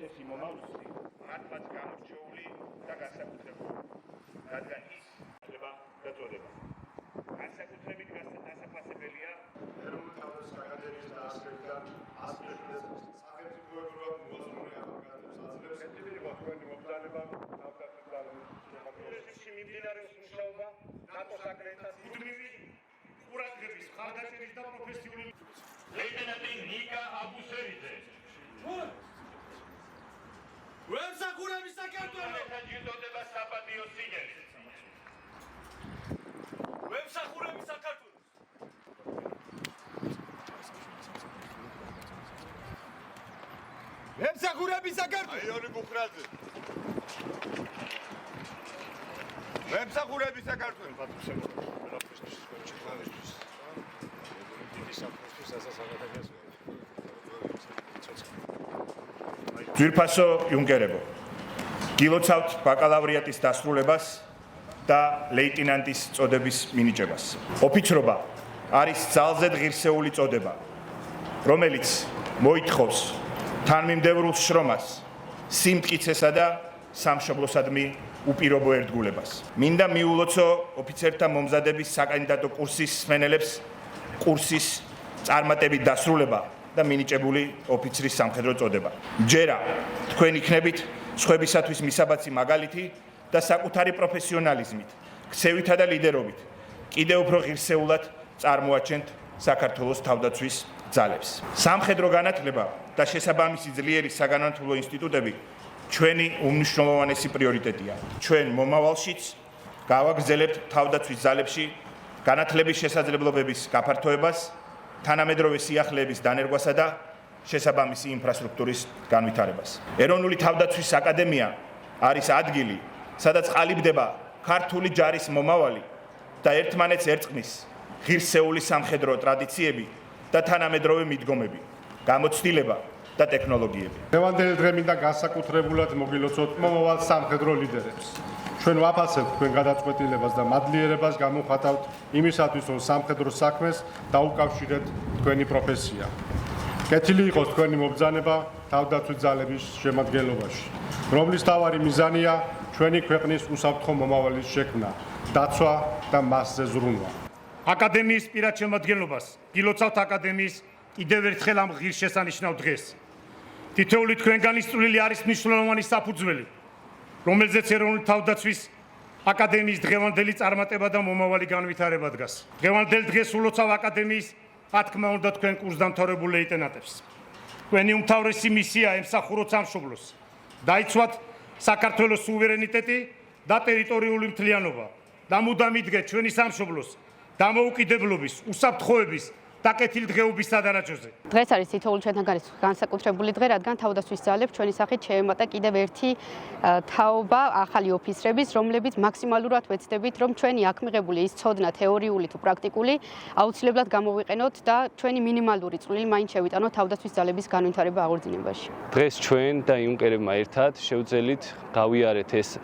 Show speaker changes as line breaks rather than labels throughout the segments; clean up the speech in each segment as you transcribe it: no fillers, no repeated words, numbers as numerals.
ეთოსი მომავალში მართლაც გამორჩეული და განსაკუთრებული, რადგან ის ეხება დაწოდება. განსაკუთრებით დასაფასებელია ეროვნული თავდაცვის აკადემიის დაარსებიდან ასპირანტებს სახელმწიფოებრივად მოაზროვნე ახალგაზრდებს აძლევს ეთნიკურ თქვენი მობრძანება თავდაცვის მიმდინარეობს მუშაობა ნატოს აკრედიტაციის ყურადღების ხარდაჭერის და პროფესიული ლეიტენანტი ნიკა აბუსერიძე
ვემსახურები საქართველოს
ჯილდოდება საპატიო სიგელი
ვემსახურები საქართველოს ვემსახურები საქართველოს
აიორი ბუხრაძე ვემსახურები საქართველოს
ძვირფასო იუნკერებო, გილოცავთ ბაკალავრიატის დასრულებას და ლეიტენანტის წოდების მინიჭებას. ოფიცრობა არის ძალზედ ღირსეული წოდება, რომელიც მოითხოვს თანმიმდევრულ შრომას, სიმტკიცესა და სამშობლოსადმი უპირობო ერთგულებას. მინდა მიულოცო ოფიცერთა მომზადების საკანდიდატო კურსის მსმენელებს კურსის წარმატებით დასრულება და მინიჭებული ოფიცრის სამხედრო წოდება. ჯერა თქვენ იქნებით სხვებისათვის მისაბაძი მაგალითი და საკუთარი პროფესიონალიზმით, ქცევითა და ლიდერობით კიდევ უფრო ღირსეულად წარმოაჩენთ საქართველოს თავდაცვის ძალებს. სამხედრო განათლება და შესაბამისი ძლიერი საგანმანათლებლო ინსტიტუტები ჩვენი უმნიშვნელოვანესი პრიორიტეტია. ჩვენ მომავალშიც გავაგრძელებთ თავდაცვის ძალებში განათლების შესაძლებლობების გაფართოებას, თანამედროვე სიახლეების დანერგვასა და შესაბამისი ინფრასტრუქტურის განვითარებას. ეროვნული თავდაცვის აკადემია არის ადგილი, სადაც ყალიბდება ქართული ჯარის მომავალი და ერთმანეთს ერწყმის ღირსეული სამხედრო ტრადიციები და თანამედროვე მიდგომები, გამოცდილება და ტექნოლოგიები.
დღევანდელი დღე მინდა განსაკუთრებულად მოგილოცოთ მომავალ სამხედრო ლიდერებს. ჩვენ ვაფასებთ თქვენ გადაწყვეტილებას და მადლიერებას გამოვხატავთ იმისათვის, რომ სამხედრო საქმეს დაუკავშირეთ თქვენი პროფესია. კეთილი იყოს თქვენი მობრძანება თავდაცვის ძალების შემადგენლობაში, რომლის მთავარი მიზანია ჩვენი ქვეყნის უსაფრთხო მომავლის შექმნა, დაცვა და მასზე ზრუნვა.
აკადემიის პირად შემადგენლობას გილოცავთ აკადემიის კიდევ ერთხელ ამ ღირსშესანიშნავ დღეს. თითოეული თქვენგანის წვლილი არის მნიშვნელოვანი საფუძველი, რომელზეც ეროვნული თავდაცვის აკადემიის დღევანდელი წარმატება და მომავალი განვითარება დგას. დღევანდელ დღეს ულოცავ აკადემიის, რა თქმა უნდა, თქვენ კურსდამთავრებულ ლეიტენანტებს. თქვენი უმთავრესი მისია ემსახუროთ სამშობლოს, დაიცვათ საქართველოს სუვერენიტეტი და ტერიტორიული მთლიანობა და მუდამ იდგეთ ჩვენი სამშობლოს დამოუკიდებლობის, უსაფრთხოების და კეთილდღეობის სადარაჯოზე.
დღეს არის თითოეული ჩვენთან გარის განსაკუთრებული დღე, რადგან თავდაცვის ძალებს ჩვენი სახით შეემატა კიდევ ერთი თაობა ახალი ოფიცრების, რომლებიც მაქსიმალურად ვეცდებით, რომ ჩვენი აქ მიღებული ის ცოდნა თეორიული თუ პრაქტიკული აუცილებლად გამოვიყენოთ და ჩვენი მინიმალური წვლილი მაინც შევიტანოთ თავდაცვის ძალების განვითარება აღორძინებაში.
დღეს ჩვენ და იუნკერებმა ერთად შევძელით გავიარეთ ეს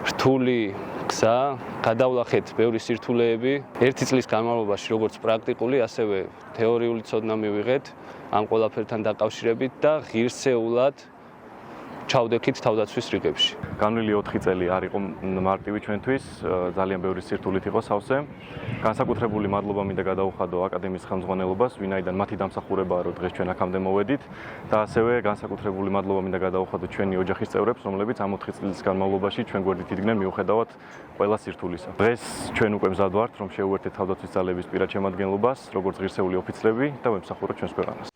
რთული გზა, გადავლახეთ ბევრი სირთულეები, ერთი წლის განმავლობაში როგორც პრაქტიკული, ასევე თეორიული ცოდნა მივიღეთ ამ ყველაფერთან დაკავშირებით და ღირსეულად ჩავდექით თავდაცვის რიგებში.
განვლილი 4 წელი არ იყო მარტივი ჩვენთვის, ძალიან ბევრი სირთულით იყო სავსე. განსაკუთრებული მადლობა მინდა გადაუხადო აკადემიის ხელმძღვანელობას, ვინაიდან მათი დამსახურებაა, რომ დღეს ჩვენ აქამდე მოვედით და ასევე განსაკუთრებული მადლობა მინდა გადაუხადო ჩვენი ოჯახის წევრებს, რომლებიც ამ 4 წლის განმავლობაში ჩვენ გვერდით იდგნენ მიუხედავად ყველა სირთულისა. დღეს ჩვენ უკვე მზად ვართ, რომ შევუერთდეთ თავდაცვის ძალების პირად შემადგენლობას, როგორც ღირსეული ოფიცრები და ვემსახუროთ ჩვენს ქვეყანას.